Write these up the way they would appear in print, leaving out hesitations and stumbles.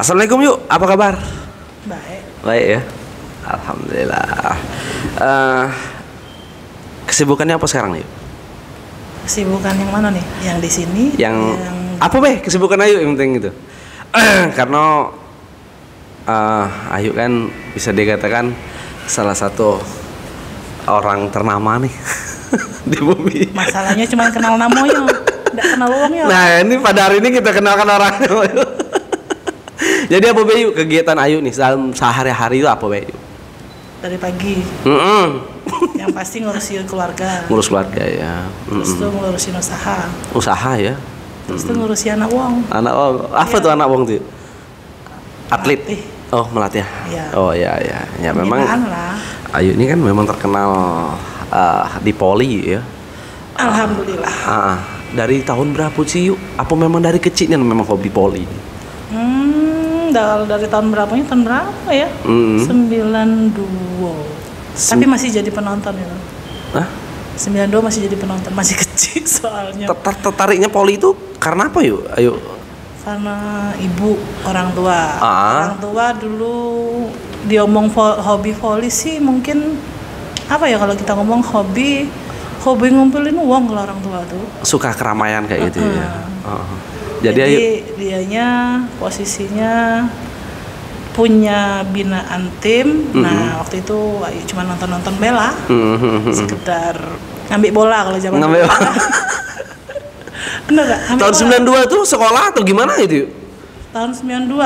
Assalamualaikum yuk, apa kabar? Baik. Baik ya, alhamdulillah. Kesibukannya apa sekarang yuk? Kesibukan yang mana nih? Yang di sini? Yang apa kesibukan Ayu yang penting gitu. Karena Ayu kan bisa dikatakan salah satu orang ternama nih di bumi. Masalahnya cuma kenal namanya, tidak kenal uangnya. Nah ini pada hari ini kita kenalkan orangnya. Jadi apa Bayu kegiatan Ayu nih sehari-hari itu apa Bayu? Dari pagi. Yang pasti ngurusin keluarga. Ngurus keluarga ya. Terus tuh ngurusin usaha. Usaha ya. Terus tuh ngurusin anak uang. Anak uang. Apa tuh anak uang tuh? Atlet. Melatih. Oh melatih. Ya. Oh ya ya. Ya memang. Lah. Ayu ini kan memang terkenal di Poli ya. Alhamdulillah. Dari tahun berapa sih yuk? Apa memang dari kecilnya memang hobi Poli? Dari tahun berapanya? Tahun berapa ya? 92. Tapi masih jadi penonton ya. Hah? 92 masih jadi penonton, masih kecil soalnya. Tertariknya Poli itu karena apa yuk? Ayo. Karena ibu, orang tua. Orang tua dulu diomong hobi voli sih mungkin apa ya kalau kita ngomong hobi ngumpulin uang kalau orang tua tuh. Suka keramaian kayak gitu ya. Jadi dianya posisinya punya binaan tim. Nah waktu itu Ayu cuma nonton bela, sekedar ngambil bola kalau zaman ngambil bola. Bener gak? Tahun 92 tuh sekolah atau gimana itu? Tahun 92.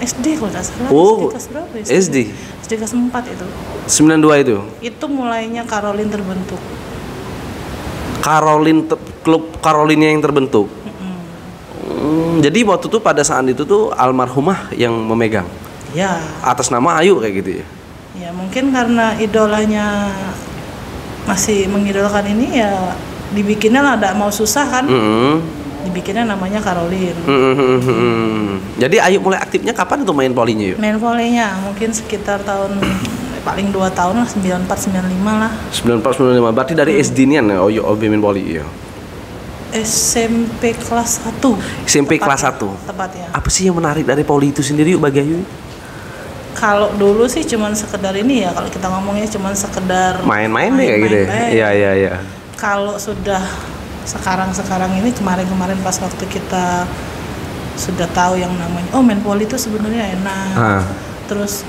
SD kalau nggak salah. Oh, SD kelas berapa ya? SD kelas 4 itu. 92 itu? Itu mulainya Caroline terbentuk. Klub Caroline yang terbentuk. Jadi waktu itu pada saat itu tuh almarhumah yang memegang. Ya. Atas nama Ayu kayak gitu ya. Ya mungkin karena idolanya masih mengidolakan ini ya dibikinnya lah, tidak mau susah kan. Dibikinnya namanya Caroline. Jadi Ayu mulai aktifnya kapan tuh main polinya yuk? Main polinya mungkin sekitar tahun paling 2 tahun lah, 94 95 lah. 94 95. Berarti dari SD nian ya hobi main poli ya. SMP kelas 1. SMP kelas 1. Tepatnya. Apa sih yang menarik dari poli itu sendiri yuk bagi Ayu? Kalau dulu sih cuman sekedar ini ya, kalau kita ngomongnya cuman sekedar main-main deh kayak gitu. Iya. Kalau sudah sekarang ini kemarin pas waktu kita sudah tahu yang namanya main poli itu sebenarnya enak. Terus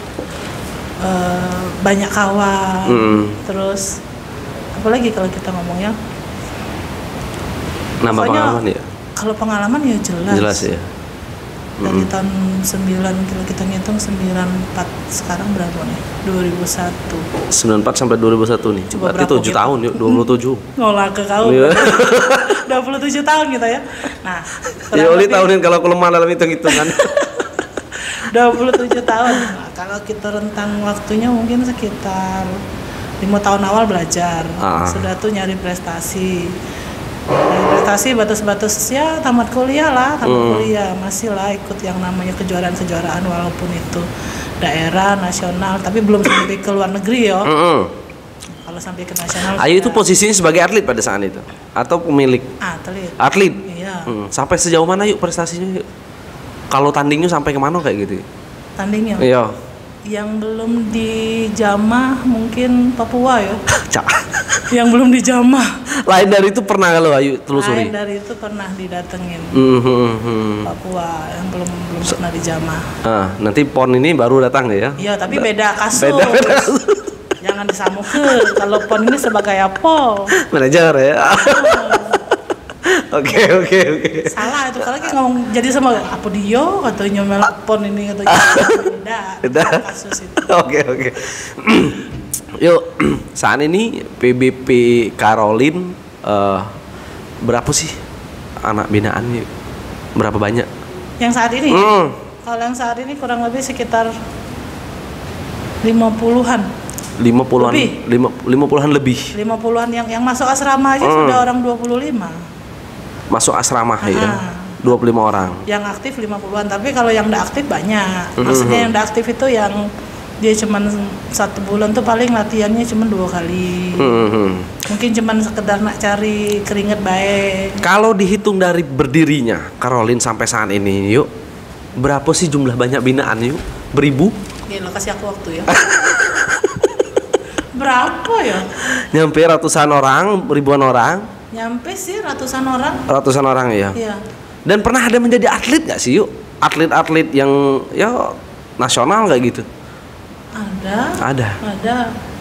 banyak kawan. Terus apalagi kalau kita ngomongnya nambah pengalaman ya. Kalau pengalaman ya jelas ya. Dari tahun 9 kalau kita ngitung 94 sekarang berapa nih? 2001. 94 sampai 2001 nih. Coba berarti 7 tahun yuk, 27. Ngolah ke kau. 27 tahun gitu ya. Nah, ya Oli tahunin kalau aku lemah dalam hitung-hitungan. 27 tahun. Nah, kalau kita rentang waktunya mungkin sekitar 5 tahun awal belajar. Sudah tuh nyari prestasi. Batas-batas ya tamat kuliah masih lah ikut yang namanya kejuaraan walaupun itu daerah, nasional, tapi belum sampai ke luar negeri ya. Kalau sampai ke nasional. Ayu itu posisinya sebagai atlet pada saat itu atau pemilik? Atlet. Iya. Sampai sejauh mana yuk prestasinya yuk? Kalau tandingnya sampai kemana kayak gitu? Tandingnya? Iya. Yang belum dijamah mungkin Papua ya. Yang belum dijamah. Lain dari itu pernah kalau Ayu telusuri? Lain dari itu pernah didatengin. Papua yang belum pernah dijamah. Nanti PON ini baru datang ya? Iya, tapi beda kasus. Jangan disamakan. Kalau PON ini sebagai apa? Manajer ya. Oke. Salah itu kalau kita ngomong jadi sama apa dia katanya melpon ini katanya beda kasus itu. Oke. Yuk, saat ini PBP Caroline berapa sih anak binaannya? Berapa banyak? Yang saat ini? Kalau yang saat ini kurang lebih sekitar 50-an. 50-an lebih. 50-an yang masuk asrama aja sudah orang 25. Masuk asrama ya. 25 orang. Yang aktif 50-an, tapi kalau yang enggak aktif banyak. Maksudnya yang enggak aktif itu yang dia cuman 1 bulan tuh paling latihannya cuman 2 kali. Mungkin cuman sekedar nak cari keringet baik. Kalau dihitung dari berdirinya Caroline sampai saat ini yuk, Berapa sih jumlah banyak binaan yuk? Beribu? Gila, kasih aku waktu ya. Berapa ya? Nyampe ratusan orang, ribuan orang? Nyampe sih ratusan orang. Ratusan orang ya? Iya. Dan pernah ada menjadi atlet gak sih yuk? Atlet-atlet yang ya nasional kayak gitu? Ada.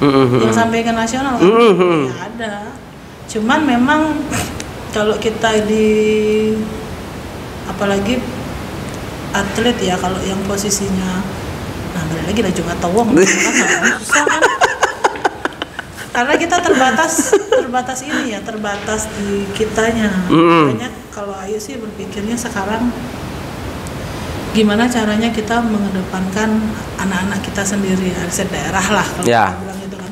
Yang sampai ke nasional kan? Ya ada. Cuman memang kalau kita apalagi atlet ya, kalau yang posisinya, nah balik lagi lah juga tawong kan susah kan, karena kita terbatas ini ya, terbatas di kitanya. Makanya kalau Ayu sih berpikirnya sekarang gimana caranya kita mengedepankan anak-anak kita sendiri, aset daerah lah kalau kita bilang itu kan.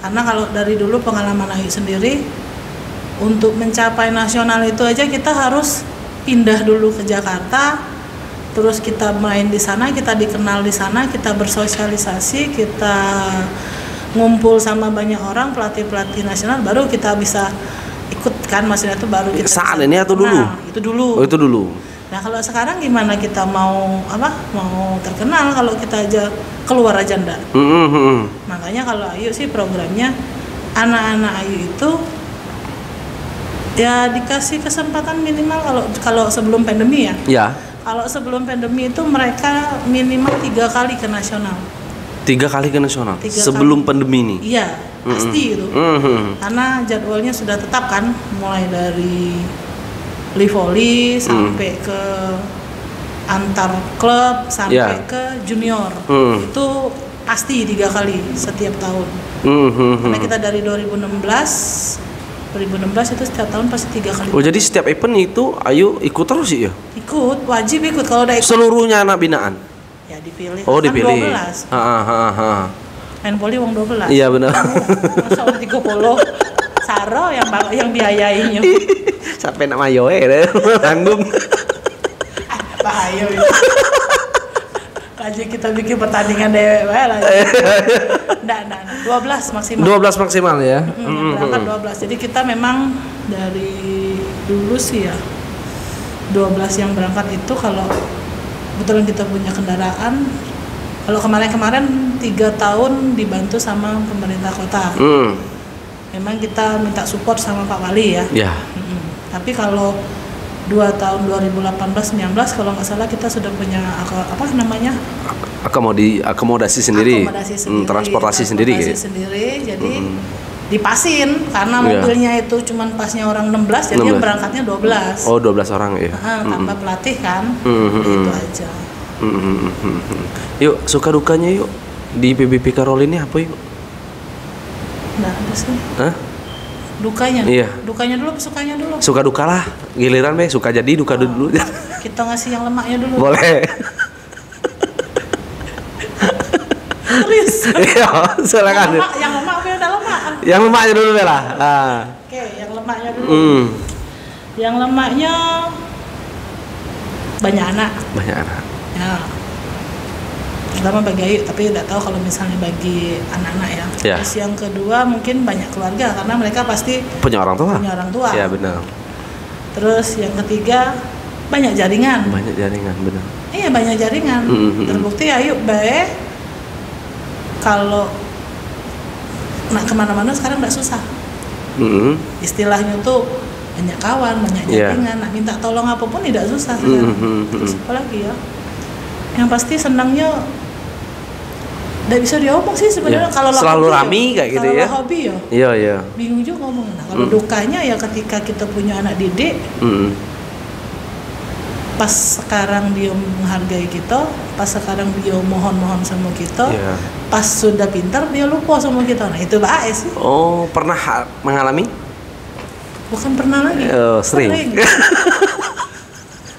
Karena kalau dari dulu pengalaman Ayu sendiri, untuk mencapai nasional itu aja kita harus pindah dulu ke Jakarta, terus kita main di sana, kita dikenal di sana, kita bersosialisasi, kita ngumpul sama banyak orang, pelatih-pelatih nasional, baru kita bisa ikut kan, maksudnya itu baru kita saat ini atau dulu? Itu dulu. Oh, itu dulu. Nah kalau sekarang gimana kita mau terkenal kalau kita aja keluar aja ndak? Makanya kalau Ayu sih programnya, anak-anak Ayu itu ya dikasih kesempatan minimal kalau sebelum pandemi ya. Ya. Kalau sebelum pandemi itu mereka minimal 3 kali ke nasional. 3 kali ke nasional? 3 sebelum kali. Pandemi ini? Iya, pasti itu. Karena jadwalnya sudah tetap kan, mulai dari Livoli sampai ke antar klub sampai ke junior. Itu pasti 3 kali setiap tahun. Karena kita dari 2016 itu setiap tahun pasti 3 kali. Oh, jadi setiap event itu Ayu ikut terus sih ya? Ikut, wajib ikut kalau udah ikut. Seluruhnya anak binaan? Ya dipilih. Oh, kan dipilih. 12. Main voli uang 12. Iya benar. Masa uang 30. Saro yang biayainya. Sampai nak mayo tanggung. Bahaya itu. Aja kita bikin pertandingan dewek lah. Nggak. 12 maksimal. 12 maksimal ya. Berangkat 12. Jadi kita memang dari dulu sih ya 12 yang berangkat itu, kalau kebetulan kita punya kendaraan. Kalau kemarin 3 tahun dibantu sama pemerintah kota. Memang kita minta support sama Pak Wali ya. Ya. Tapi kalau 2 tahun 2018-19 kalau nggak salah kita sudah punya akomodasi sendiri. Transportasi sendiri. Jadi dipasin karena mobilnya itu cuman pasnya orang 16, jadi yang berangkatnya 12. Oh, 12 orang ya. Tanpa pelatih kan. Itu aja. Yuk, suka dukanya yuk di PBP Karol ini apa yuk? Nggak ada sih. Hah? Dukanya? Iya. Dukanya dulu apa sukanya dulu? Suka duka lah, giliran be, suka jadi duka dulu. Kita ngasih yang lemaknya dulu. Boleh. Serius? Iya, silakan. Yang lemak apa udah lemak? Yang lemaknya dulu be lah. Oke, yang lemaknya dulu. Yang lemaknya banyak anak. Ya. Pertama bagi Ayu, tapi tidak tahu kalau misalnya bagi anak-anak ya. Terus yang kedua mungkin banyak keluarga, karena mereka pasti punya orang tua. Iya benar. Terus yang ketiga banyak jaringan. Benar. Iya, banyak jaringan. Terbukti Ayu baik kalau nak kemana-mana sekarang tidak susah. Istilahnya tuh banyak kawan, banyak jaringan. Nak minta tolong apapun tidak susah sekarang. Terus apa lagi ya? Yang pasti senangnya tidak bisa diomong sih sebenarnya. Kalau selalu rame kayak gitu ya. Kalau hobi ya. Iya. Bingung juga ngomongnya. Nah, kalau dukanya ya ketika kita punya anak didik, pas sekarang dia menghargai kita, pas sekarang dia mohon sama kita, pas sudah pintar dia lupa sama kita. Nah itu baik sih. Oh, pernah mengalami? Bukan pernah lagi. Sering.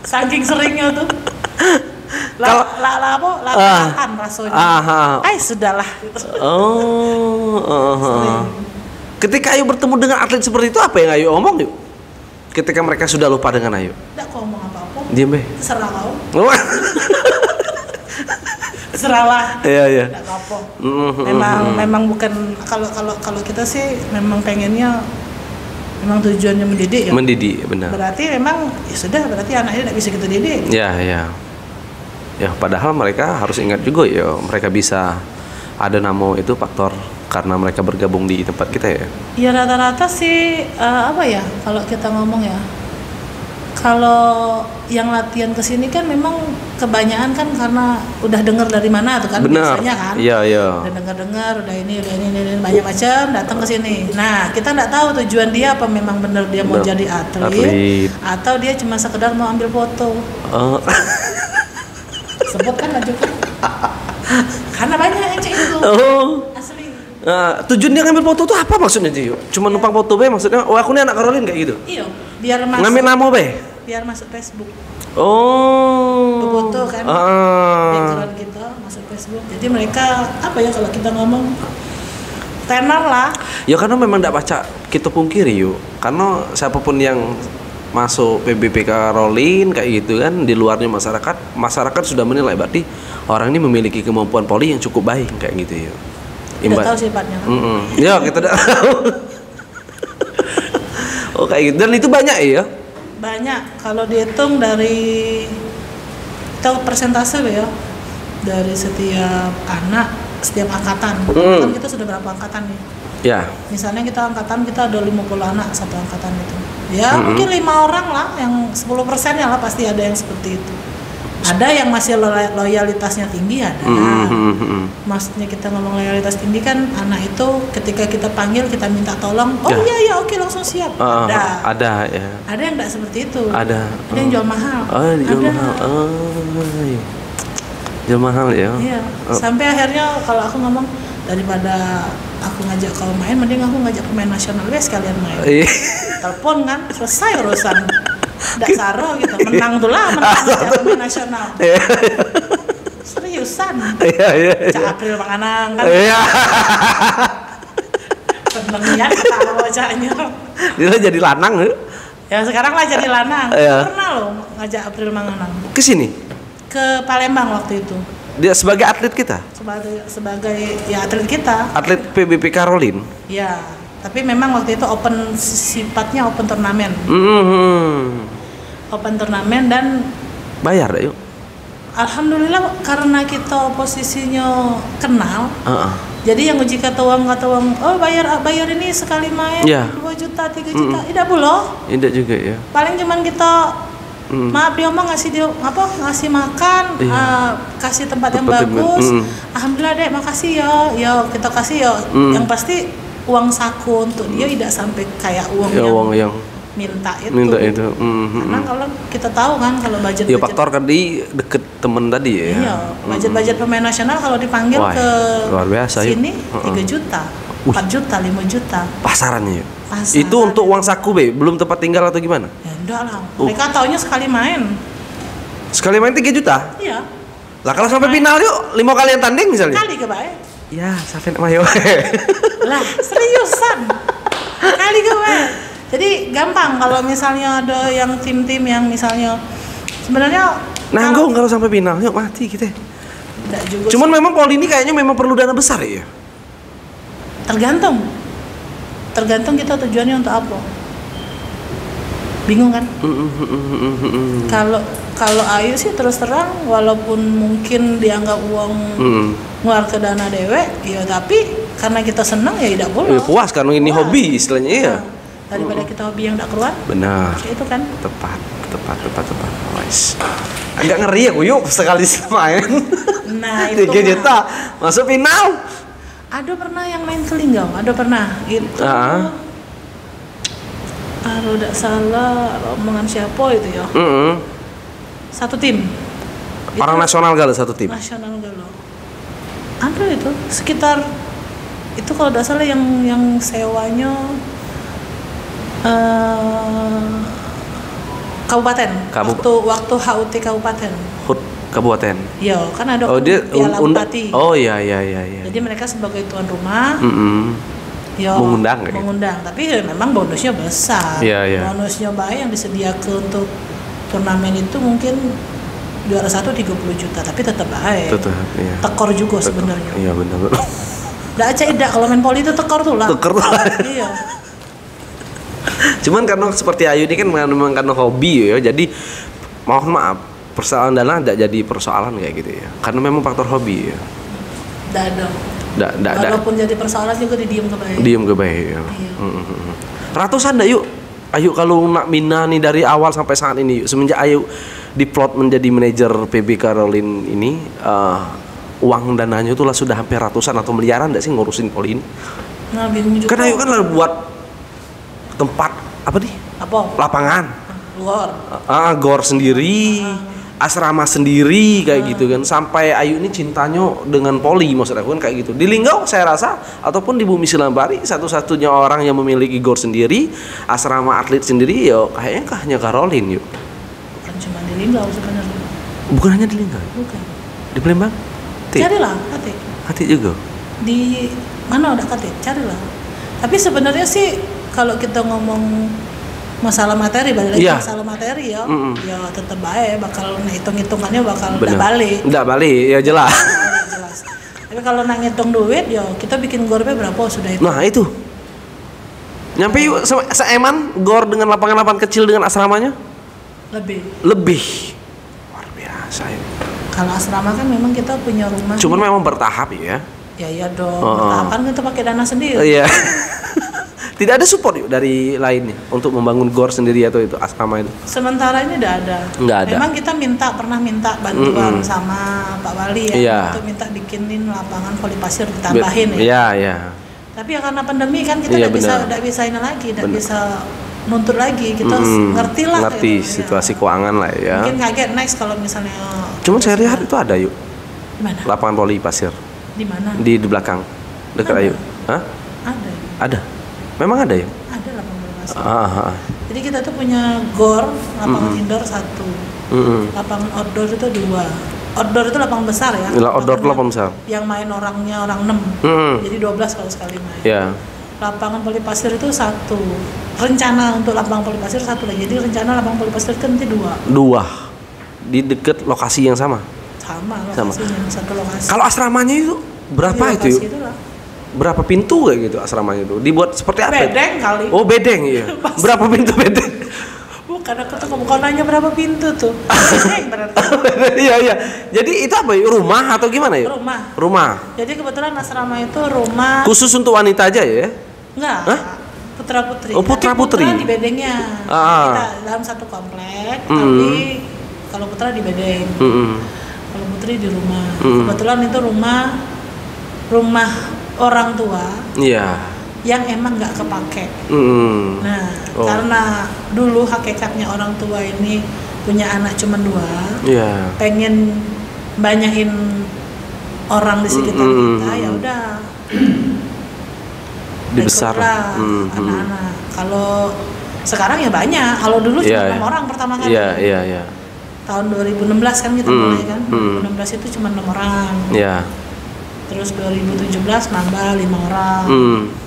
Saking seringnya tuh. Tahan rasanya. Sudahlah. Ketika Ayu bertemu dengan atlet seperti itu, apa yang Ayu omong yuk? Ketika mereka sudah lupa dengan Ayu? Tidak kau ngomong apa-apa. Diam be. Terserah kau. Terserahlah. Iya. Tidak apa-apa. Memang bukan, kalau kita sih memang pengennya, memang tujuannya mendidik ya. Mendidik, benar. Berarti memang ya sudah, berarti anaknya tidak bisa kita didik. Iya. Ya padahal mereka harus ingat juga ya, mereka bisa ada nama itu faktor karena mereka bergabung di tempat kita ya. Ya rata-rata sih apa ya kalau kita ngomong ya. Kalau yang latihan kesini kan memang kebanyakan kan karena udah dengar dari mana tuh kan. Benar. Biasanya kan. Iya. Udah dengar, udah ini banyak macam datang ke sini. Nah, kita nggak tahu tujuan dia apa, memang benar dia mau jadi atlet atau dia cuma sekedar mau ambil foto. Sebut kan maju kan. Karena banyak yang cek itu. Asli. Tujuan dia ngambil foto tuh apa maksudnya Cio? Cuma numpang foto be maksudnya? Oh aku nih anak Caroline kayak gitu? Iya, biar masuk. Ngambil nama be? Biar masuk Facebook. Foto kan. Background kita masuk Facebook. Jadi mereka apa ya kalau kita ngomong tenar lah. Ya karena memang tidak baca kita pungkiri yuk. Karena siapapun yang masuk PBP Caroline kayak gitu kan di luarnya masyarakat sudah menilai berarti orang ini memiliki kemampuan poli yang cukup baik kayak gitu yuk. Tidak tahu sifatnya kan? Ya kita tidak tahu. Oh kayak gitu, dan itu banyak ya? Banyak, kalau dihitung dari kita persentase ya, dari setiap anak, setiap angkatan. Kan kita sudah berapa angkatan nih? Ya. Misalnya kita angkatan, kita ada 50 anak satu angkatan itu. Ya mungkin 5 orang lah, yang 10% ya lah pasti ada yang seperti itu. Ada yang masih loyalitasnya tinggi, ada. Maksudnya kita ngomong loyalitas tinggi kan anak itu ketika kita panggil, kita minta tolong, iya oke langsung siap. Ada ya. Ada yang enggak seperti itu. Ada yang jual mahal. Jual mahal. Jual mahal ya. Iya. Sampai akhirnya kalau aku ngomong, daripada aku ngajak kau main, mending aku ngajak pemain nasional sekalian main. Telepon kan, selesai urusan. Nggak saro gitu, menang pemain nasional. Seriusan. Cak April Manganang kan. Senengnya ketawa wajahnya. Dia jadi lanang ya sekarang lah jadi lanang. Pernah loh ngajak April Manganang ke sini, ke Palembang waktu itu. Dia sebagai atlet kita? Sebagai ya atlet kita. Atlet PBP Caroline? Ya, tapi memang waktu itu sifatnya open turnamen. Open turnamen dan bayar yuk. Alhamdulillah karena kita posisinya kenal. Jadi yang uji kata uang, oh bayar ini sekali main 2 juta, 3 juta. Tidak boleh. Tidak juga ya. Paling cuman kita maaf dia mau ngasih makan, kasih tempat yang bagus. Alhamdulillah dek, makasih ya kita kasih ya. Yang pasti uang saku untuk dia tidak sampai kayak uang yang minta itu. Karena kalau kita tahu kan kalau budget faktor tadi deket temen tadi ya. Iya, budget pemain nasional kalau dipanggil ke luar biasa, sini 3 juta, 4 juta, 5 juta. Pasarannya ya. Itu untuk uang saku be, belum tempat tinggal atau gimana? Ya enggak lah. Mereka taunya sekali main. Sekali main 3 juta? Iya. Lah kalau sampai final yuk, 5 kali yang tanding misalnya? Kali ke bae. Ya, sampai mayo. Lah, seriusan. Kali ke bae. Jadi gampang kalau misalnya ada yang tim-tim yang misalnya sebenarnya nanggung kalau sampai final, yuk mati kita. Juga cuman sih. Memang poli ini kayaknya memang perlu dana besar ya. Tergantung kita tujuannya untuk apa. Bingung kan? Kalau Ayu sih terus terang walaupun mungkin dianggap uang ngeluar ke dana dewek, ya tapi karena kita senang ya tidak boleh. Puas karena ini hobi istilahnya ya. Daripada kita hobi yang tidak keluar. Benar. Itu kan. Tepat. Wais. Agak ngeri aku yuk sekali main. Nah, itu 3 juta masuk final. Ada pernah yang main ke Linggau, ada pernah. Itu. Kalau tidak salah rombongan siapa itu ya? Satu tim. Orang itu, nasional galau satu tim. Nasional galau. Ada itu sekitar itu kalau tidak salah yang sewanya kabupaten. Waktu HUT kabupaten. HUT kabupaten. Iya, kan ada Piala Bupati. Oh iya. Jadi mereka sebagai tuan rumah. Ya, mengundang, tapi memang bonusnya besar. Bonusnya baik yang disediakan untuk turnamen itu mungkin juara 1 30 juta, tapi tetap baik. Iya. Tekor juga sebenarnya. Iya benar. Nggak aja kalau main poli itu tekor tuh lah. Iya. Cuman karena seperti Ayu ini kan memang karena hobi ya, jadi mohon maaf persoalan dana tidak jadi persoalan kayak gitu ya, karena memang faktor hobi ya. Tidak ada. Walaupun jadi persoalan juga diem ke baik. Ya. Iya. Ratusan dah yuk. Ayu kalau nak bina nih dari awal sampai saat ini yuk. Semenjak Ayu diplot menjadi manajer PB Caroline ini, uang dananya itu lah sudah hampir ratusan atau miliaran enggak sih ngurusin poli ini? Nah, bingung juga. Kan Ayu kan lah buat tempat apa nih? Apa? Lapangan. Gor sendiri. Asrama sendiri kayak gitu kan, sampai Ayu ini cintanya dengan poli, maksud aku kan kayak gitu. Di Linggau saya rasa ataupun di Bumi Silambari satu-satunya orang yang memiliki gor sendiri, asrama atlet sendiri, ya kayaknya hanya Caroline yuk. Bukan cuma di Linggau sebenarnya. Bukan hanya di Linggau. Bukan. Di Palembang? Carilah Kate juga. Di mana udah Kate? Carilah. Tapi sebenarnya sih kalau kita ngomong masalah materi, balik lagi masalah materi ya, ya tetap baik, bakal hitung-hitungannya bakal tidak balik, ya jelas. Tapi kalau nak ngitung duit, ya kita bikin gornya berapa sudah itu. Nah itu, nyampe yuk seeman gor dengan lapangan-lapangan kecil dengan asramanya? Lebih, luar biasa ya. Kalau asrama kan memang kita punya rumah. Cuman memang bertahap ya. Ya iya dong, bertahap kan kita pakai dana sendiri. Iya. Tidak ada support yuk dari lainnya untuk membangun gor sendiri atau itu asrama itu? Sementara ini tidak ada. Nggak ada. Memang kita pernah minta bantuan sama Pak Wali ya, untuk minta bikinin lapangan voli pasir ditambahin ya. Iya. Tapi ya karena pandemi kan kita tidak bisa ini lagi, tidak bisa nuntut lagi. Kita ngerti situasi keuangan lah ya. Mungkin kaget next kalau misalnya. Cuman saya lihat itu ada yuk. Mana? Lapangan voli pasir. Di mana? Di belakang dekat Ayu. Hah? Ada. Memang ada ya? Ada lapangan basket. Jadi kita tuh punya gor, lapangan indoor 1, lapangan outdoor itu 2. Outdoor itu lapangan besar ya? Outdoor itu lapangan besar. Yang main orangnya orang 6, jadi 12 kalau sekali main. Yeah. Lapangan voli pasir itu 1. Rencana untuk lapangan voli pasir 1 lagi. Jadi rencana lapangan voli pasir itu nanti 2. Di dekat lokasi yang sama? Sama lokasinya, satu lokasi. Kalau asramanya itu berapa itu? Berapa pintu kayak gitu asramanya itu? Dibuat seperti apa? Bedeng kali. Oh bedeng iya. Berapa pintu bedeng? Bukan, aku tuh bukan nanya berapa pintu tuh. Bedeng berarti. Iya. Jadi itu apa? Rumah atau gimana ya? Rumah. Jadi kebetulan asrama itu rumah. Khusus untuk wanita aja ya? Enggak. Hah? Putra putri. Oh putra putri. Putra di bedengnya. Kita dalam satu komplek, tapi kalau putra di bedeng. Kalau putri di rumah. Kebetulan itu rumah orang tua yang emang nggak kepake. Nah, karena dulu hakikatnya orang tua ini punya anak cuma 2, pengen banyakin orang di sekitar kita, ya udah dibesar anak-anak. Kalau sekarang ya banyak. Kalau dulu cuma 6 orang pertama kali. Iya. Tahun 2016 kan kita mulai kan. 2016 itu cuma 6 orang. Iya. Terus 2017 nambah 5 orang,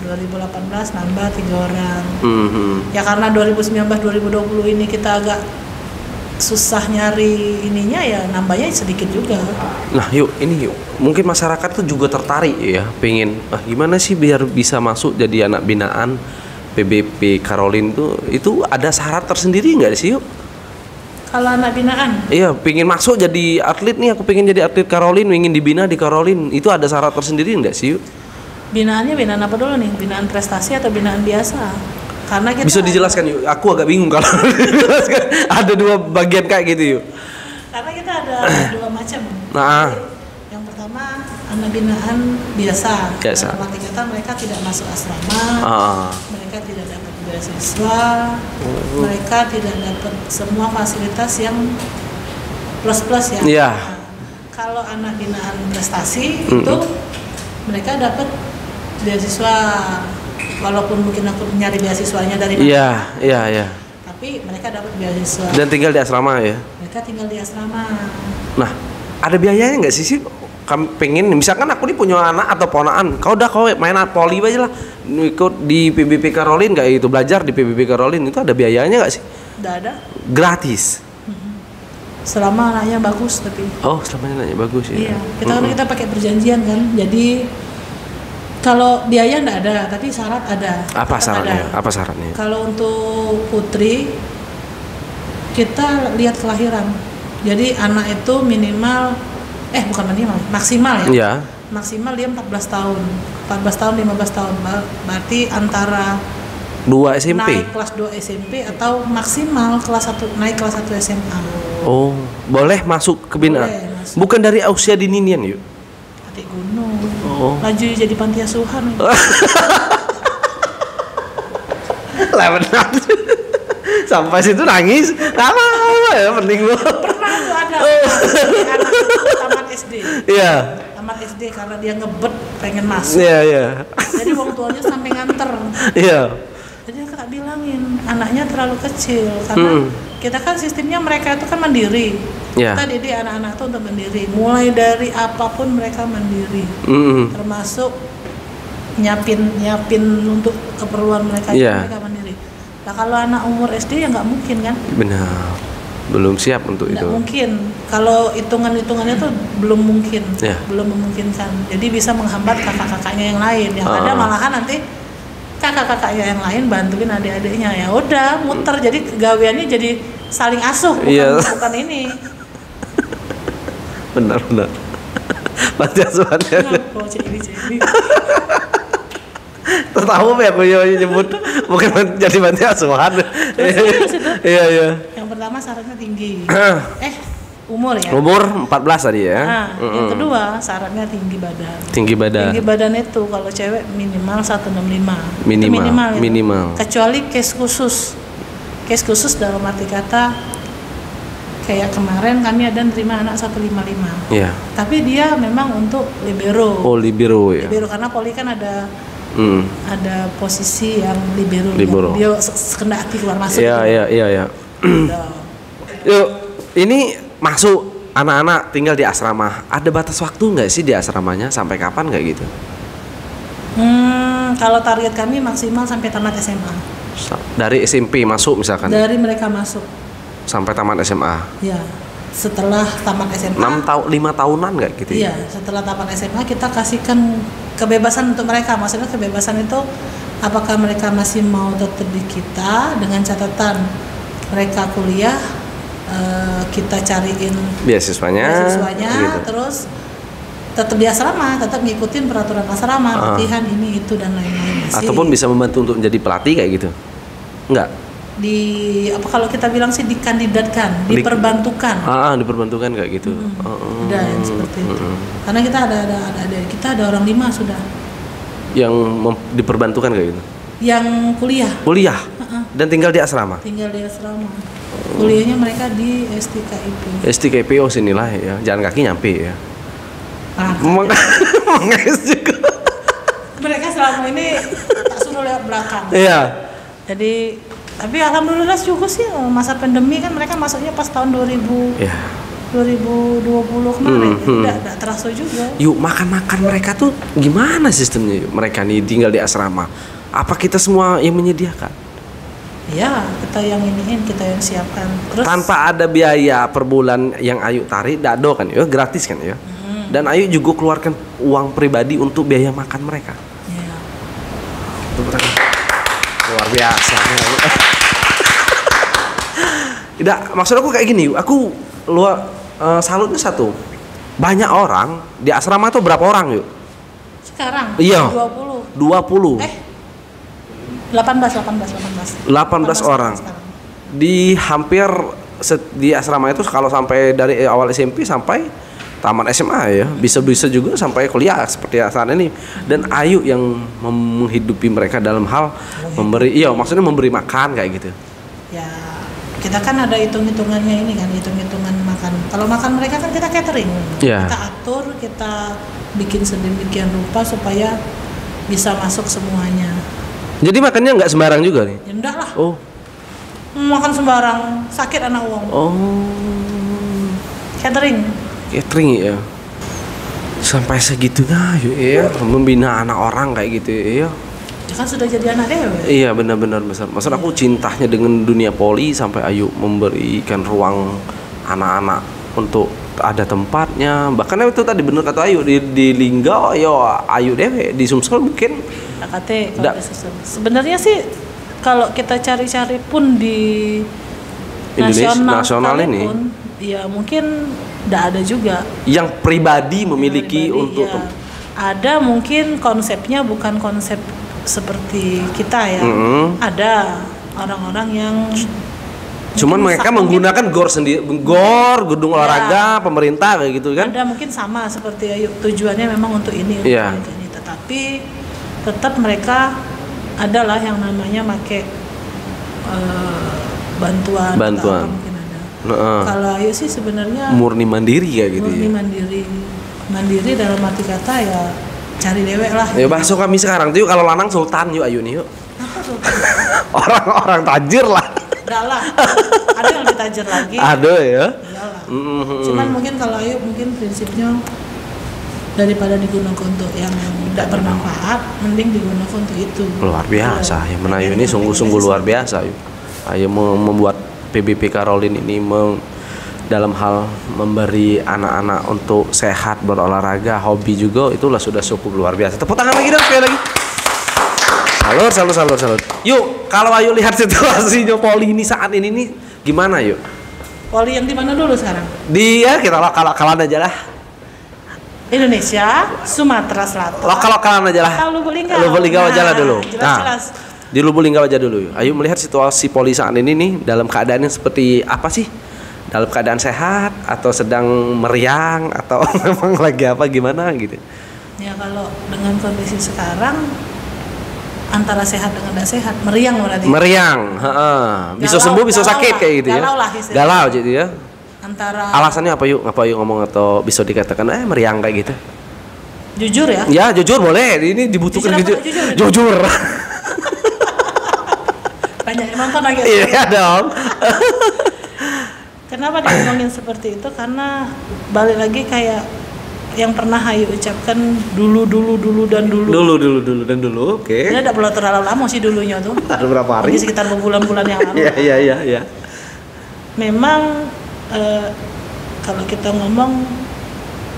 2018 nambah 3 orang. Ya karena 2019-2020 ini kita agak susah nyari ininya, ya nambahnya sedikit juga. Nah yuk, mungkin masyarakat tuh juga tertarik ya, pengen gimana sih biar bisa masuk jadi anak binaan PBP Caroline itu ada syarat tersendiri nggak sih yuk? Kalau anak binaan? Iya, pengen masuk jadi atlet nih, aku pengen jadi atlet Caroline, ingin dibina di Caroline. Itu ada syarat tersendiri enggak sih? Binaannya binaan apa dulu nih? Binaan prestasi atau binaan biasa? Karena kita bisa dijelaskan yuk. Aku agak bingung kalau dijelaskan. Ada 2 bagian kayak gitu yuk. Karena kita ada 2 macam. Nah, yang pertama anak binaan biasa. Dalam arti kata mereka tidak masuk asrama, mereka tidak dapat beasiswa, mereka tidak dapat semua fasilitas yang plus ya. Nah, kalau anak binaan prestasi itu mereka dapat beasiswa, walaupun mungkin aku nyari beasiswanya dari mana. Iya. Tapi mereka dapat beasiswa. Dan tinggal di asrama ya. Mereka tinggal di asrama. Nah, ada biayanya nggak sih? Kamu pengen, misalkan aku nih punya anak atau ponakan, kau main poli aja lah, ikut di PBP Caroline nggak itu, belajar di PBP Caroline itu ada biayanya nggak sih? Nggak ada. Gratis. Selama anaknya bagus tapi. Oh, selama anaknya bagus ya. Iya. Kita pakai perjanjian kan, jadi kalau biaya nggak ada, tapi syarat ada. Apa syaratnya? Kalau untuk putri kita lihat kelahiran. Jadi anak itu minimal bukan minimal, maksimal ya. Iya. Maksimal dia 14 tahun. 14 tahun 15 tahun. Berarti antara 2 SMP. naik kelas 2 SMP atau maksimal kelas 1 naik kelas 1 SMA. Oh, boleh masuk ke binaan. Boleh masuk. Bukan dari usia dininian yuk. Adik gunung. Oh. Laju jadi panti asuhan. Lah benar. Sampai situ nangis. Apa ya penting lu. Pernah tuh ada anak taman SD. Iya. Taman SD karena dia ngebet pengen masuk. Iya. Jadi wong tuanya sampai nganter. Iya. Jadi kakak bilangin anaknya terlalu kecil karena kita kan sistemnya mereka itu kan mandiri. Iya. Kita didik anak-anak itu untuk mandiri. Mulai dari apapun mereka mandiri. Termasuk nyiapin untuk keperluan mereka Iya. mereka mandiri. Nah kalau anak umur SD ya nggak mungkin kan? Benar. Belum siap untuk Nggak itu. mungkin. Kalau hitungannya tuh belum mungkin, Iya. belum memungkinkan. Jadi bisa menghambat kakak-kakaknya yang lain. Yang ada malahan nanti kakak-kakaknya yang lain bantuin adik-adiknya. Ya udah muter. Jadi kegaweannya jadi saling asuh, bukan ini. Benar. Panti asuhannya. Kenapa ini? Tahu ya aku nyebut bukan jadi panti asuhan. Iya. Yang pertama syaratnya tinggi. Umur ya. Umur 14 tadi ya. Nah, yang kedua syaratnya tinggi badan. Tinggi badan. Tinggi badan itu kalau cewek minimal 165. Minimal. Itu minimal. Ya. Minimal. Kecuali case khusus. Case khusus dalam arti kata kayak kemarin kami ada nerima anak 155. Iya. Tapi dia memang untuk libero. Oh, libero ya. Libero karena poli kan ada posisi yang libero. Dia sekendaki keluar masuk. Iya. Yuk, ini masuk anak-anak tinggal di asrama. Ada batas waktu nggak sih di asramanya? Sampai kapan nggak gitu? Kalau target kami maksimal sampai tamat SMA. Dari SMP masuk misalkan? Dari mereka masuk. Sampai tamat SMA? Ya. Setelah tamat SMA 5 tahunan nggak gitu? Iya, setelah tamat SMA kita kasihkan kebebasan untuk mereka. Maksudnya kebebasan itu apakah mereka masih mau tetap di kita dengan catatan mereka kuliah, kita cariin beasiswanya gitu. Terus tetap di asrama, tetap ngikutin peraturan asrama, latihan ini itu dan lain-lain. Ataupun bisa membantu untuk menjadi pelatih kayak gitu? Enggak? Kalau kita bilang sih dikandidatkan, diperbantukan. Diperbantukan kayak gitu. Ada yang seperti itu. Karena kita ada orang 5 sudah. Yang diperbantukan kayak gitu. Yang kuliah. Kuliah. Dan tinggal di asrama. Tinggal di asrama. Kuliahnya mereka di STKIP. STKIP sinilah ya. Jalan kaki nyampe ya. Menges juga. Mereka selama ini tak suruh lewat belakang. Iya. Jadi tapi alhamdulillah juga sih masa pandemi kan mereka masuknya pas tahun 2020 kemarin. Tidak terasa juga. Yuk makan mereka tuh gimana sistemnya yuk? Mereka nih tinggal di asrama. Apa kita semua yang menyediakan? Ya, kita yang kita yang siapkan. Terus tanpa ada biaya per bulan yang Ayu tarik, dado kan ya, gratis kan ya. Dan Ayu juga keluarkan uang pribadi untuk biaya makan mereka. Iya. Luar biasa. Tidak, maksud aku kayak gini, aku salutnya satu. Banyak orang di asrama tuh berapa orang yuk? Sekarang? Iya. 20. 18 orang. Di hampir di asrama itu kalau sampai dari awal SMP sampai tamat SMA ya, bisa juga sampai kuliah seperti saat ini. Dan Ayu yang menghidupi mereka dalam hal maksudnya memberi makan kayak gitu. Ya, kita kan ada hitung-hitungannya ini kan, hitung-hitungan makan. Kalau makan mereka kan kita catering. Yeah. Kita atur, kita bikin sedemikian rupa supaya bisa masuk semuanya. Jadi makannya nggak sembarang juga nih? Ya enggak lah. Oh. Makan sembarang, sakit anak uang. Oh. Catering ya. Sampai segitunya ya, membina anak orang kayak gitu ya. Ya kan sudah jadi anak dewe. Iya benar-benar besar. Maksud aku cintanya dengan dunia poli sampai Ayu memberikan ruang anak-anak untuk ada tempatnya. Bahkan itu tadi bener kata Ayu di Linggau Ayu dewe, di Sumsel mungkin sebenarnya sih kalau kita cari-cari pun di nasional ini pun Ya mungkin tidak ada juga. Yang pribadi memiliki Pribadi, untuk ya. Ada mungkin konsepnya bukan konsep seperti kita ya. Ada orang-orang yang cuman mereka menggunakan gor sendiri, gedung olahraga pemerintah kayak gitu kan. Ada mungkin sama seperti Ayu, tujuannya memang untuk ini, untuk ini, tetapi tetap mereka adalah yang namanya make bantuan. Atau apa mungkin ada. Kalau Ayu sih sebenarnya murni mandiri ya gitu. Murni mandiri dalam arti kata ya cari dewek lah. Ya bahasa kami sekarang tuh kalau lanang sultan yuk Ayu nih yuk. Apa sultan? Orang-orang tajir lah. Enggak lah, ada yang lebih tajir lagi. Ada ya. Cuman mungkin kalau Ayu mungkin prinsipnya daripada digunakan untuk yang tidak bermanfaat, mending digunakan untuk itu. Luar biasa, ya Menayu ini sungguh-sungguh luar biasa. Ayu membuat PBP Karolin ini dalam hal memberi anak-anak untuk sehat, berolahraga, hobi juga, itulah sudah cukup luar biasa. Tepuk tangan lagi dong, sekali lagi. Salut. Yuk, kalau Ayu lihat situasinya Poli ini saat ini nih gimana yuk? Poli yang di mana dulu sekarang? Dia kita lokal-lokalan aja lah. Indonesia, Sumatera Selatan. Lokal-lokalan aja lah. Lubuk Linggau aja lah dulu. Jelas. Di Lubuk Linggau aja dulu. Ayu melihat situasi Poli saat ini nih dalam keadaannya seperti apa sih? Dalam keadaan sehat atau sedang meriang atau memang lagi apa gimana gitu? Ya kalau dengan kondisi sekarang antara sehat dengan tidak sehat, meriang berarti. Meriang, bisa sembuh, bisa sakit kayak gitu ya. Galau gitu ya. Antara alasannya apa yuk? Ngapa yuk ngomong atau bisa dikatakan meriang kayak gitu? Jujur ya? Ya jujur boleh. Ini dibutuhkan jujur. Banyak yang nonton lagi. Iya dong. Kenapa diomongin seperti itu? Karena balik lagi kayak yang pernah Ayu ucapkan dulu. Oke. Ini tidak perlu terlalu lama sih dulunya tuh. Ada berapa hari? Ini sekitar bulan-bulan yang lalu. Iya. Memang kalau kita ngomong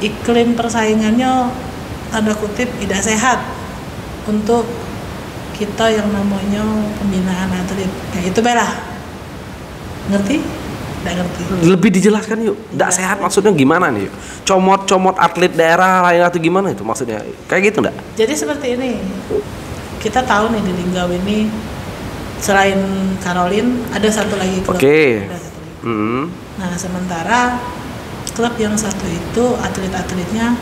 iklim persaingannya tanda kutip tidak sehat untuk kita yang namanya pembinaan atlet. Ya itu belah. Ngerti? Tidak ngerti. Lebih dijelaskan yuk. Tidak sehat maksudnya gimana nih yuk? Comot atlet daerah lain atau gimana itu maksudnya? Kayak gitu enggak? Jadi seperti ini. Kita tahu nih di Linggau ini selain Karolin ada satu lagi klub. Oke. Nah sementara klub yang satu itu atlet-atletnya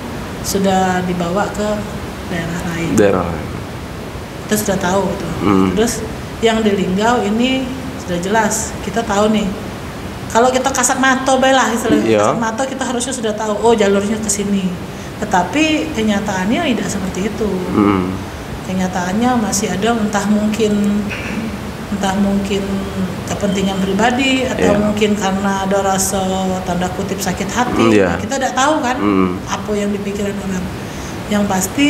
sudah dibawa ke daerah lain. Kita sudah tahu gitu. Terus yang di Linggau ini sudah jelas kita tahu nih. Kalau kita kasat mata baiklah istilahnya. Kasat mata kita harusnya sudah tahu jalurnya ke sini. Tetapi kenyataannya tidak seperti itu. Kenyataannya masih ada entah mungkin kepentingan pribadi atau mungkin karena ada rasa tanda kutip sakit hati. Kita tidak tahu kan apa yang dipikiran orang. Yang pasti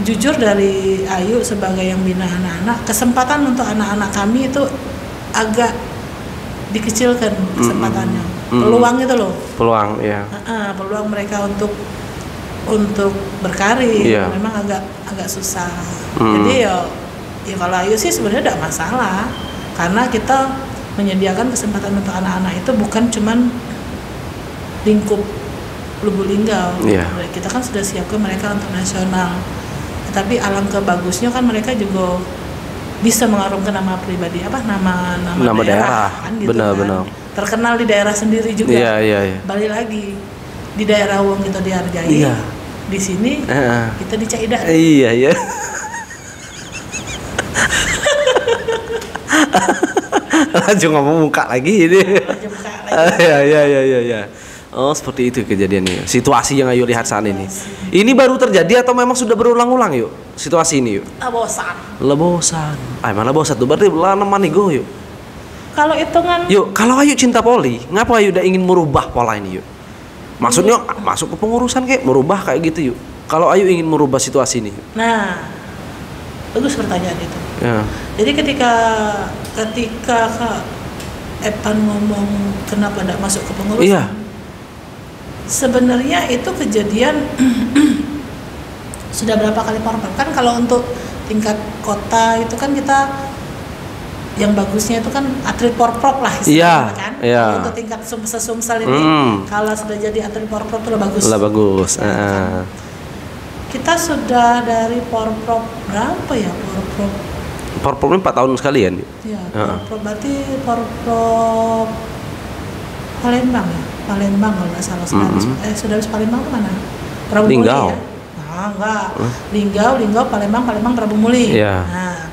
jujur dari Ayu sebagai yang bina anak-anak, kesempatan untuk anak-anak kami itu agak dikecilkan kesempatannya. Peluang itu loh. Peluang peluang mereka untuk berkarir memang agak susah. Jadi ya kalau Ayu sih sebenarnya tidak masalah karena kita menyediakan kesempatan untuk anak-anak itu bukan cuman lingkup Lubuk Linggau. Kita kan sudah siapkan mereka untuk nasional. Tetapi alangkah bagusnya kan mereka juga bisa mengharumkan nama pribadi nama daerah kan gitu. Benar. Terkenal di daerah sendiri juga. Iya. Balik lagi di daerah wong kita dihargai. Di sini kita dicaidak. Iya. Lanjut ngomong muka lagi ini. Iya. Oh seperti itu kejadiannya. Situasi yang Ayu lihat saat ini. Ini baru terjadi atau memang sudah berulang-ulang yuk? Situasi ini yuk. Lebosan. Mana bosan tuh berarti lama nih go yuk. Kalau hitungan. Yuk kalau Ayu cinta Poli, ngapa Ayu udah ingin merubah pola ini yuk? Maksudnya masuk ke pengurusan kayak merubah kayak gitu yuk. Kalau Ayu ingin merubah situasi ini. Nah, bagus pertanyaan itu. Jadi ketika Kak Epan ngomong kenapa tidak masuk ke pengurusan. Sebenarnya itu kejadian sudah berapa kali korban kan kalau untuk tingkat kota itu kan kita yang bagusnya itu kan atlet porprov lah istilahnya kan. Iya. Untuk tingkat sumsel ini kalau sudah jadi atlet porprov itu udah bagus. Udah bagus. Kan? Kita sudah dari porprov berapa ya porprov? Porprov ini 4 tahun sekali ya? Iya, porprov berarti porprov Palembang ya? Palembang kalau nggak salah sudah habis Palembang ke mana? Prabu Muli ya? Nah, enggak. Linggau, Palembang, Prabu Muli. Iya. Nah,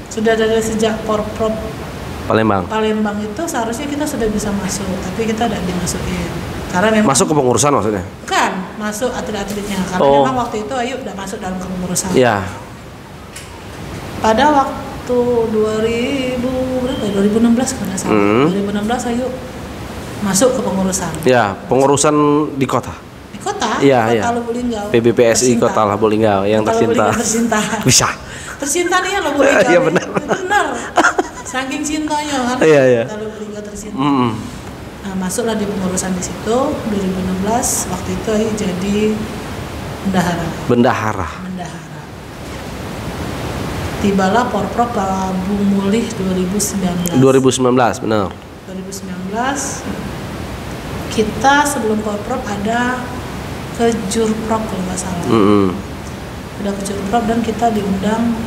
sudah dari sejak porprov Palembang itu seharusnya kita sudah bisa masuk, tapi kita tidak dimasukin. Karena memang masuk ke pengurusan maksudnya? Kan, masuk atlet-atletnya. Karena memang waktu itu Ayu udah masuk dalam kepengurusan. Iya. Pada waktu 2016 kalau nggak salah. 2016 Ayu masuk ke pengurusan. Ya, pengurusan di kota. Di kota? Iya, Kota Lubuk Linggau. PBPSI Kota Lubuk Linggau yang tercinta. Bisa. Tercinta nih ya Lubuk Linggau. Iya benar. Benar. Saking cintanya kan. Iya. Kota Lubuk Linggau tercinta. Nah, masuklah di pengurusan di situ 2016. Waktu itu Ayu jadi bendahara. Tibalah porprov Prabu Muli 2019, benar. 2019 kita sebelum porprov ada ke Jurprov kalau nggak salah. Udah ke Jurprov dan kita diundang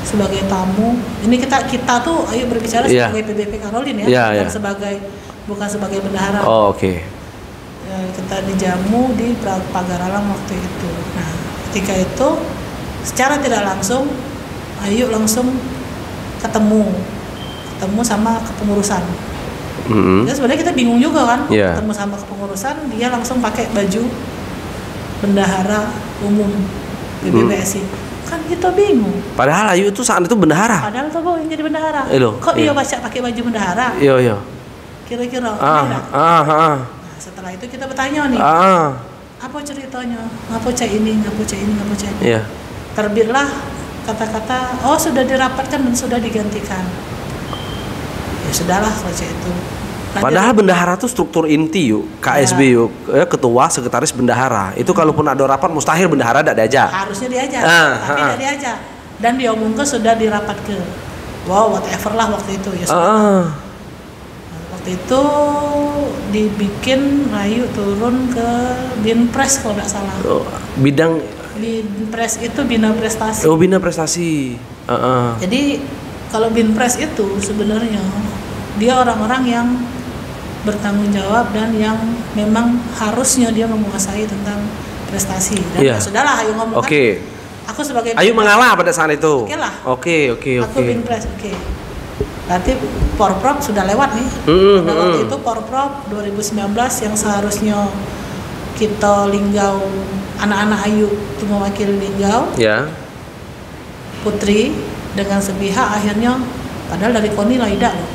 sebagai tamu. Ini kita tuh Ayu berbicara sebagai PBP Karolin ya, bukan sebagai bendahara. Oh, oke. Ya, kita dijamu di Pagaralang waktu itu. Nah, ketika itu secara tidak langsung Ayu langsung ketemu sama kepengurusan. Ya, sebenarnya kita bingung juga kan, ketemu sama kepengurusan, dia langsung pakai baju bendahara umum PBPSI. Kan kita bingung. Padahal Ayu itu saat itu bendahara. Padahal tuh yang jadi bendahara. Kok dia baca pakai baju bendahara? Iya. Kira-kira. Nah, setelah itu kita bertanya nih. Apa ceritanya? Ngapa cak ini? Iya. Terbitlah kata-kata, sudah dirapatkan dan sudah digantikan. Ya sudahlah kalau itu. Padahal bendahara tuh struktur inti KSB ketua sekretaris bendahara. Itu kalaupun ada rapat mustahil bendahara tidak diajak. Harusnya diajak, tapi tidak diajak. Dan diomongkan sudah dirapat ke. Wow, whatever lah waktu itu ya sudah. Waktu itu dibikin Ayu turun ke Binpres kalau nggak salah. Binpres itu Bina Prestasi. Bina Prestasi. Jadi kalau Binpres itu sebenarnya dia orang-orang yang bertanggung jawab dan yang memang harusnya dia menguasai tentang prestasi. Dan sudahlah Ayu ngomong kan. Aku sebagai Ayu mengalah pada saat itu. Oke. Aku Binpres. Berarti porprov sudah lewat nih. Waktu itu porprov 2019 yang seharusnya kita Linggau, anak-anak Ayu itu mewakili Linggau. Putri dengan sepihak akhirnya, padahal dari KONI Laida loh.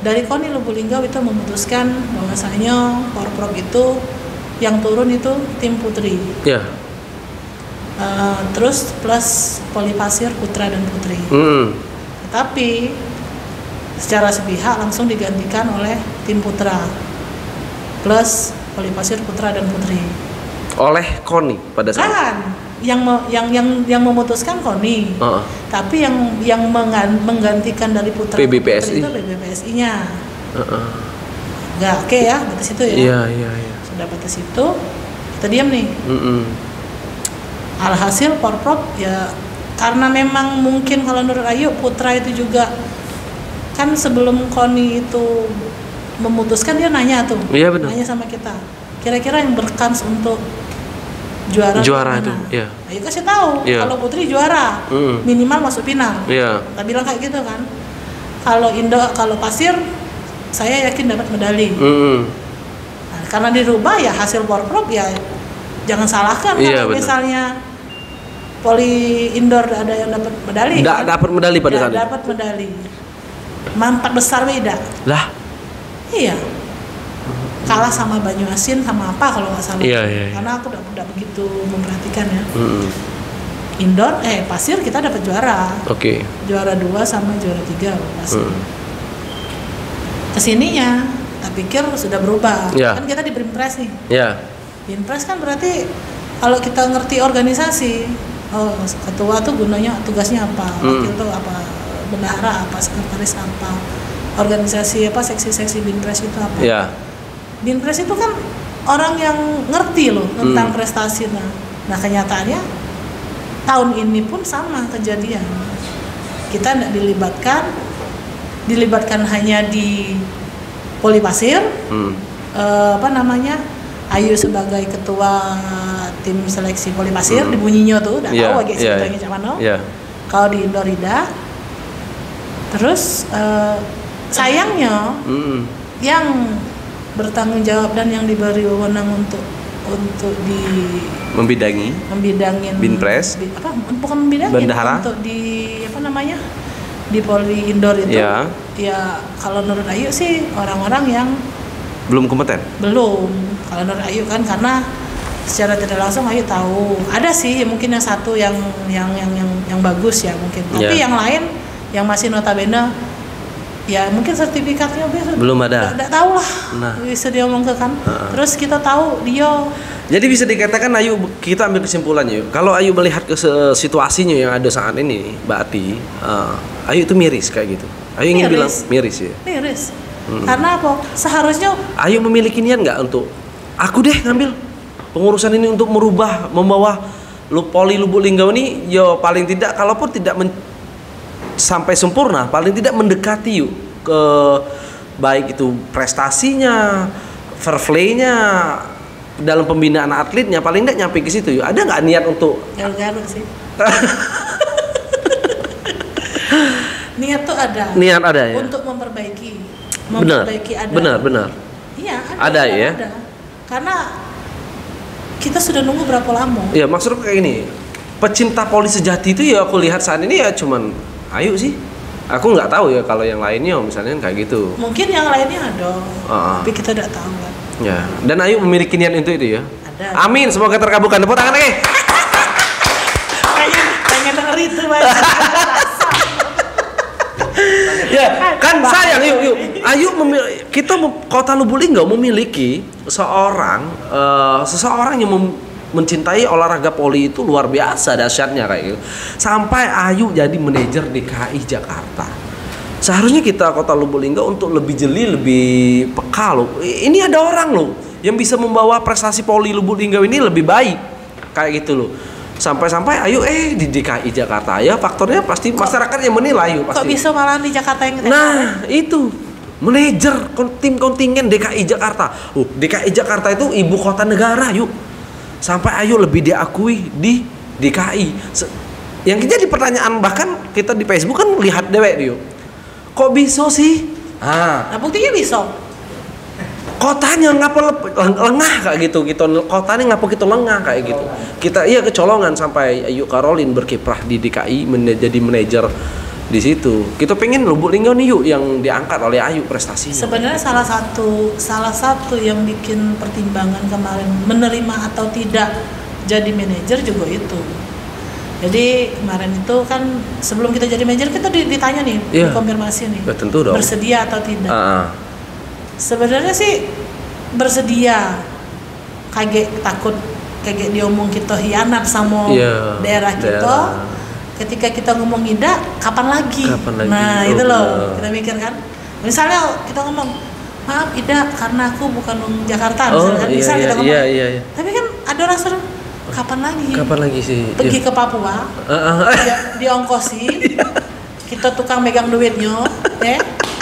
Dari KONI Lubuk Linggau itu memutuskan bahwasanya porprov itu yang turun itu tim putri. Terus plus Poli Pasir putra dan putri. Tetapi secara sepihak langsung digantikan oleh tim putra plus Poli Pasir putra dan putri. Oleh KONI pada saat yang memutuskan KONI. Tapi yang menggantikan dari putra PBPSI itu PBPSI-nya. Enggak, oke ya, batas itu ya. Iya. Sudah batas itu, kita diam nih. Alhasil porprov ya karena memang mungkin kalau menurut Ayu putra itu juga kan sebelum KONI itu memutuskan dia nanya tuh. Nanya sama kita. Kira-kira yang berkans untuk juara itu. Ayu kasih tahu kalau putri juara minimal masuk final. Kita bilang kayak gitu kan. Kalau Pasir saya yakin dapat medali. Nah, karena dirubah ya hasil porprov ya jangan salahkan kalau misalnya Poli Indoor ada yang dapat medali. Enggak dapat medali pada saat itu. Dapat medali. 4 besar beda. Lah. Iya. Kalah sama Banyuasin sama apa kalau nggak salah. Karena aku udah begitu memperhatikan ya. Indoor Pasir kita dapat juara. Juara 2 sama juara 3 Pasir. Kesininya tak pikir sudah berubah. Kan kita di Binpres nih. Binpres kan berarti kalau kita ngerti organisasi, ketua tuh gunanya tugasnya apa, wakil tuh apa, bendahara apa, sekretaris apa, organisasi apa, seksi-seksi Binpres itu apa. Yeah. Binpres itu kan orang yang ngerti loh tentang prestasi. Nah kenyataannya tahun ini pun sama kejadian. Kita tidak dilibatkan hanya di Poli Pasir. Ayu sebagai ketua tim seleksi Poli Pasir di Bunyinyo tuh, udah tahu lagi ceritanya Cak Mano. Kalau di Indorida, terus sayangnya yang bertanggung jawab dan yang diberi wewenang untuk membidangin Binpres, bukan membidangin, bendahara, untuk di Poli Indor itu. Ya kalau menurut Ayu sih orang-orang yang belum kompeten. Kalau menurut Ayu kan, karena secara tidak langsung Ayu tahu ada sih mungkin yang satu yang bagus ya mungkin, tapi yang lain yang masih notabene ya mungkin sertifikatnya belum ada. Tidak tahu lah. Bisa dia omong kan. Terus kita tahu dia. Jadi bisa dikatakan Ayu, kita ambil kesimpulannya. Kalau Ayu melihat ke situasinya yang ada saat ini, Mbak Ati, Ayu itu miris kayak gitu. Ayu ingin bilang miris ya. Miris. Karena apa? Seharusnya Ayu memiliki niat nggak untuk aku deh ngambil pengurusan ini untuk membawa Poli Lubuk Linggau ini, ya paling tidak kalaupun tidak sampai sempurna, paling tidak mendekati yuk ke baik itu prestasinya, fair play-nya dalam pembinaan atletnya, paling tidak nyampe ke situ yuk. Ada nggak niat untuk? Garuk sih. Niat tuh ada. Niat ada ya. Untuk memperbaiki benar. Iya, ada ya. Ada. Karena kita sudah nunggu berapa lama? Ya maksudku kayak ini, pecinta poli sejati itu ya aku lihat saat ini ya cuman Ayu sih. Aku nggak tahu ya kalau yang lainnya misalnya kayak gitu. Mungkin yang lainnya ada, tapi kita tidak tahu kan. Ya. Dan Ayu memiliki niat untuk itu ya. Ada. Amin, semoga terkabulkan. Tepuk tangan lagi. pengen denger itu Mas. Ya kan sayang yuk Ayu kita Kota Lubuk Linggau memiliki seseorang yang mencintai olahraga poli itu luar biasa dahsyatnya kayak gitu. Sampai Ayu jadi manajer DKI Jakarta. Seharusnya kita Kota Lubuk Linggau untuk lebih jeli, lebih peka loh. Ini ada orang loh yang bisa membawa prestasi poli Lubuk Linggau ini lebih baik kayak gitu loh. Sampai-sampai Ayu di DKI Jakarta ya, faktornya pasti masyarakat yang menilai pasti. Kok bisa malah di Jakarta yang itu manajer tim kontingen DKI Jakarta. DKI Jakarta itu ibu kota negara yuk. Sampai Ayu lebih diakui di DKI. Yang jadi pertanyaan, bahkan kita di Facebook kan lihat dewek yuk. Kok bisa sih? Nah buktinya bisa. Kotanya ngapa lengah kayak gitu, kotanya ngapa gitu lengah kayak gitu. Kita kecolongan sampai Ayu Caroline berkiprah di DKI jadi manajer di situ. Kita pengen Lubuk Linggau nih yuk yang diangkat oleh Ayu prestasinya. Sebenarnya salah satu yang bikin pertimbangan kemarin menerima atau tidak jadi manajer juga itu. Jadi kemarin itu kan sebelum kita jadi manajer kita ditanya nih, dikonfirmasi nih, tentu dong, bersedia atau tidak. Sebenarnya sih bersedia, takut diomong kita hianat sama daerah kita. Ketika kita ngomong tidak, kapan lagi? Nah itu loh, kita mikir kan. Misalnya kita ngomong, maaf Ida, karena aku bukan orang Jakarta, misalnya kita ngomong. Tapi kan ada rasa, kapan lagi sih? Pergi ke Papua, diongkosi, kita tukang megang duitnya,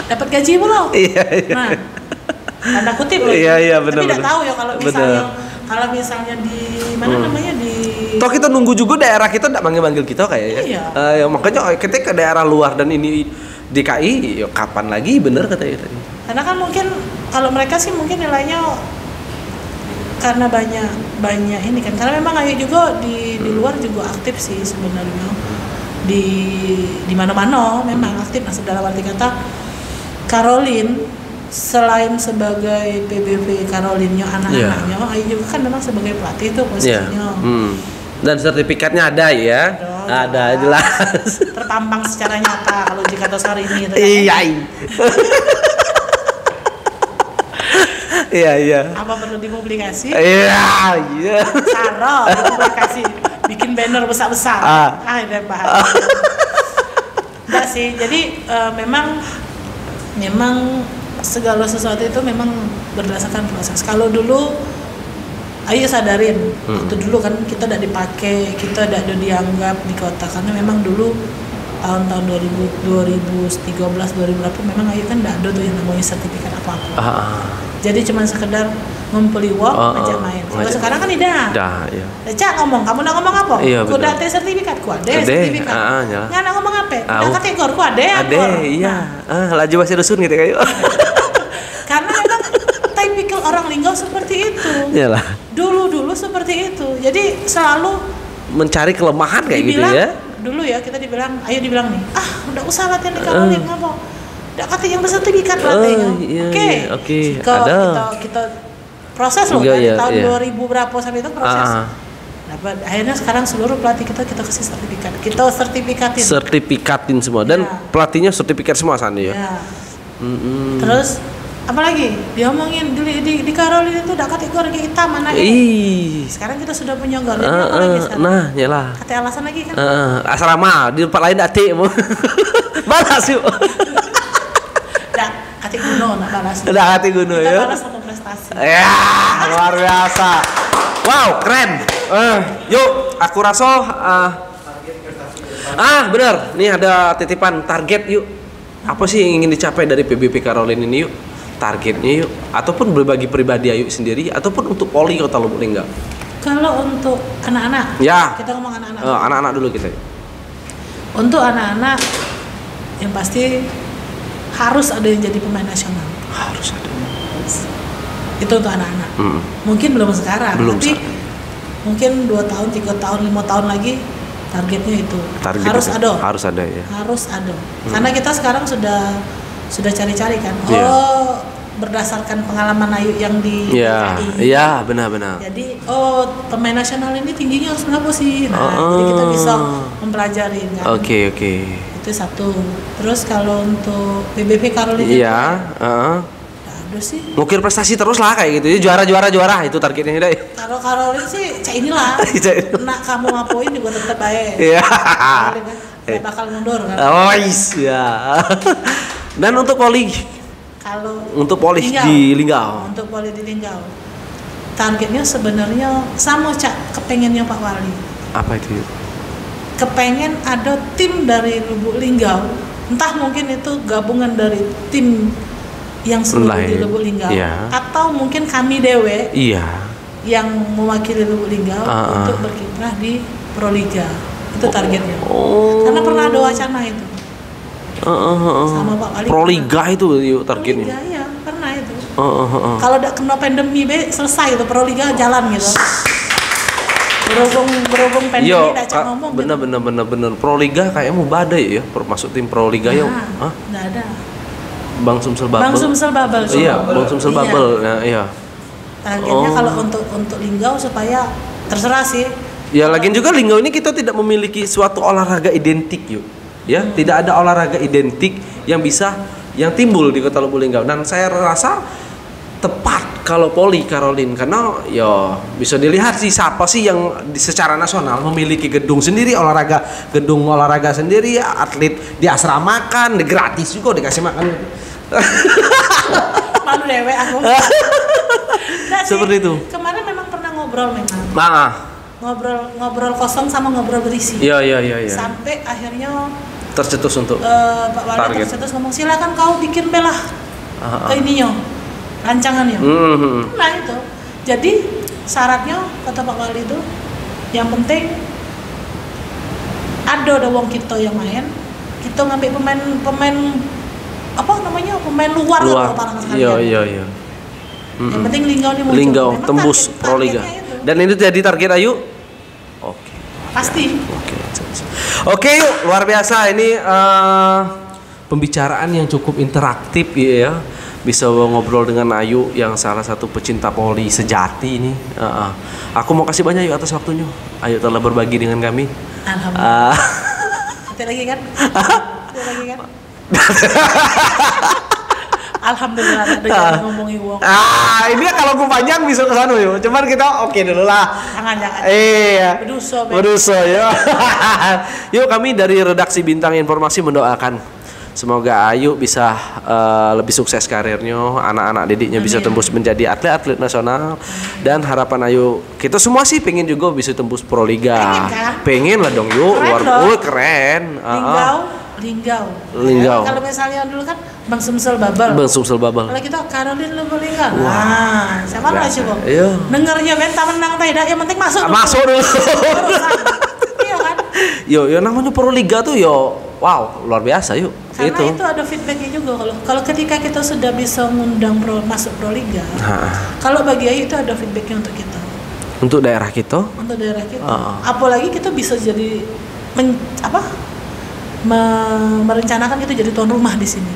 dapat gaji belum? Nah, tanda kutip loh. Tapi tidak tahu ya kalau misalnya di mana namanya di. Toh kita nunggu juga daerah kita tidak manggil kita kayaknya. Ya makanya ketika daerah luar dan ini DKI, ya kapan lagi bener katanya tadi. Karena kan mungkin kalau mereka sih mungkin nilainya karena banyak ini kan. Karena memang Ayu juga di luar juga aktif sih sebenarnya. Di mana-mana memang aktif. Nah, dalam arti kata Caroline selain sebagai PBV Caroline-nya anak-anaknya, Ayu juga kan memang sebagai pelatih itu posisinya. Dan sertifikatnya ada ya? Ada jelas. Terpampang secara nyata kalau di Kartosari ini. Iya. Apa perlu dipublikasi? Iya. Saro, dipublikasi, bikin banner besar-besar. Ada bahaya. Enggak sih. Jadi memang segala sesuatu itu memang berdasarkan proses. Kalau dulu ayo sadarin, waktu dulu kan kita tidak dipakai, kita tidak dianggap di kota karena memang dulu tahun-tahun 2013 2000 berapa memang ayo kan tidak ada tuh yang namanya sertifikat apa-apa. Jadi cuma sekedar ngumpuli uang aja main. Kalau sekarang kan tidak. Iya. Cak ngomong, kamu nak ngomong apa? Iya, ku ada sertifikat, ku ada sertifikat. Nggak nak ngomong apa? Udah kategori, ku ada. Iya. Laju masih rusun gitu kayak. Karena memang tipikal orang Linggau seperti itu. Iyalah. Dulu seperti itu. Jadi selalu mencari kelemahan kayak gitu ya. Dulu ya kita dibilang, ayo dibilang nih, udah usah latihan di Karolin, ngapa? Udah kata yang bersertifikat latihnya. Oke. Kita proses loh dari tahun 2000 berapa sampai itu proses. Dapat akhirnya sekarang seluruh pelatih kita kasih sertifikat. Kita sertifikatin semua dan pelatihnya sertifikat semua sana ya. Terus apalagi diomongin di Karolin itu udah kategori hitam mana ya? Sekarang kita sudah punya galon apalagi sekarang. Nah, nyalah. Kata alasan lagi kan? Asrama di tempat lain dati mau. Balas yuk. Kati Gunung nak balas. Udah Kati Gunung ya. Kita balas sama prestasi. Ya, luar biasa. Wow, keren. Yuk, aku rasa benar. Nih ada titipan target yuk. Apa sih yang ingin dicapai dari PBP Karolin ini yuk? Targetnya yuk, ataupun berbagi pribadi Ayu sendiri, ataupun untuk poli Kota Lubuk Linggau. Kalau untuk anak-anak, ya. Kita ngomong anak-anak. Anak-anak dulu kita. Untuk anak-anak, yang pasti harus ada yang jadi pemain nasional. Harus ada. Itu untuk anak-anak. Mungkin belum sekarang, tapi mungkin 2 tahun, 3 tahun, 5 tahun lagi targetnya itu. Harus ada. Harus ada ya. Harus ada. Karena kita sekarang sudah cari-cari kan. Berdasarkan pengalaman Ayu yang di DKI. Iya, benar-benar. Jadi, pemain nasional ini tingginya harus berapa sih? Jadi kita bisa mempelajari kan. Oke. Itu satu. Terus kalau untuk PBB Karolin ada sih. Ngukir prestasi terus lah kayak gitu. Juara itu targetnya deh. Kalau Karolin sih inilah. Nak kamu ngapain juga tetap baik. Iya. Gak bakal mundur kan. Ya. Dan untuk poli, kalau untuk poli di Linggau. Untuk poli di Linggau, targetnya sebenarnya sama kepengennya Pak Wali. Apa itu? Kepengen ada tim dari Lubuk Linggau, entah mungkin itu gabungan dari tim yang seluruh di Lubuk Linggau, atau mungkin kami dewe, yang mewakili Lubuk Linggau untuk berkiprah di Proliga. Itu targetnya. Karena pernah ada wacana itu. Sama Pak Wali. Proliga itu yuk targetnya. Proliga ya, pernah itu. Kalau udah kena pandemi selesai itu Proliga jalan gitu. Berhubung pandemi udah ngomong. Bener. Proliga kayaknya mau badai ya, masuk tim Proliga ya. Enggak ada. Bang Sumsel Bubble. Iya, Bang Sumsel Bubble. Iya. Targetnya kalau untuk Linggau supaya terserah sih. Ya, lagian juga Linggau ini kita tidak memiliki suatu olahraga identik yuk. Ya, tidak ada olahraga identik yang timbul di Kota Lubuk Linggau, dan saya rasa tepat kalau poli Karolin karena ya bisa dilihat sih siapa sih yang secara nasional memiliki gedung olahraga sendiri, atlet diasramakan, gratis juga dikasih makan. Malu dewe aku. Seperti itu. Kemarin memang pernah ngobrol memang. Ngobrol kosong sama ngobrol berisi. Iya. Sampai akhirnya tercetus untuk Pak Wali tercetus ngomong silakan kau bikin belah ininya rancangannya. Nah itu. Jadi syaratnya kata Pak Wali itu yang penting ada wong kita yang main, kita ngambil pemain apa namanya pemain luar. Iya. Yang penting Linggau tembus Proliga. Dan itu jadi target Ayu. Oke. Pasti. Oke, yuk, luar biasa ini pembicaraan yang cukup interaktif ya. Bisa ngobrol dengan Ayu yang salah satu pecinta poli sejati ini. Aku mau kasih banyak Ayu atas waktunya. Ayu telah berbagi dengan kami. Alhamdulillah. Nanti lagi kan? Alhamdulillah ada yang ngomongi wong. Ini kalau gue panjang bisa ke sana yuk. Cuman kita oke dulu lah. Jangan. Iya. Berdosa ya. Yuk kami dari redaksi Bintang Informasi mendoakan semoga Ayu bisa lebih sukses karirnya, anak-anak didiknya bisa tembus menjadi atlet-atlet nasional, dan harapan Ayu kita semua sih pengen juga bisa tembus Proliga. Pengen lah dong yuk, keren. Linggau. Kalau misalnya dulu kan Bang Sumsel Babel. Kalau kita Caroline Lubulingga. Nah, siapa lagi sih kok? Dengarnya benta menang tidak, yang penting masuk. Masuk dulu. Iya kan? Yo namanya Proliga tuh wow, luar biasa yuk. Karena itu ada feedbacknya juga kalau ketika kita sudah bisa ngundang masuk Proliga. Kalau bagi Ayu itu ada feedbacknya untuk kita. Untuk daerah kita. Apalagi kita bisa jadi merencanakan itu jadi tuan rumah di sini.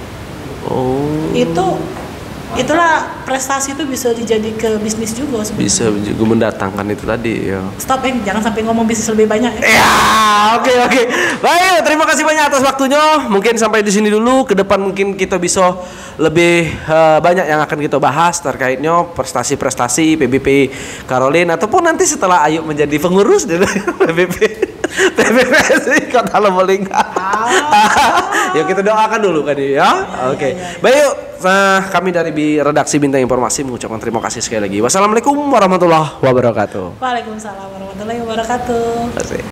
Itulah prestasi itu bisa dijadi ke bisnis juga sebenarnya. Bisa juga mendatangkan itu tadi ya. Stop jangan sampai ngomong bisnis lebih banyak. Oke. Baik, terima kasih banyak atas waktunya. Mungkin sampai di sini dulu. Ke depan mungkin kita bisa lebih banyak yang akan kita bahas terkaitnya prestasi-prestasi PBP Caroline, ataupun nanti setelah Ayu menjadi pengurus dari PBPSI Kota Lubulingga. Ya kita doakan dulu kan ya. Oke. Baik yuk, kami dari redaksi Bintang Informasi mengucapkan terima kasih sekali lagi. Wassalamualaikum warahmatullahi wabarakatuh. Waalaikumsalam warahmatullahi wabarakatuh.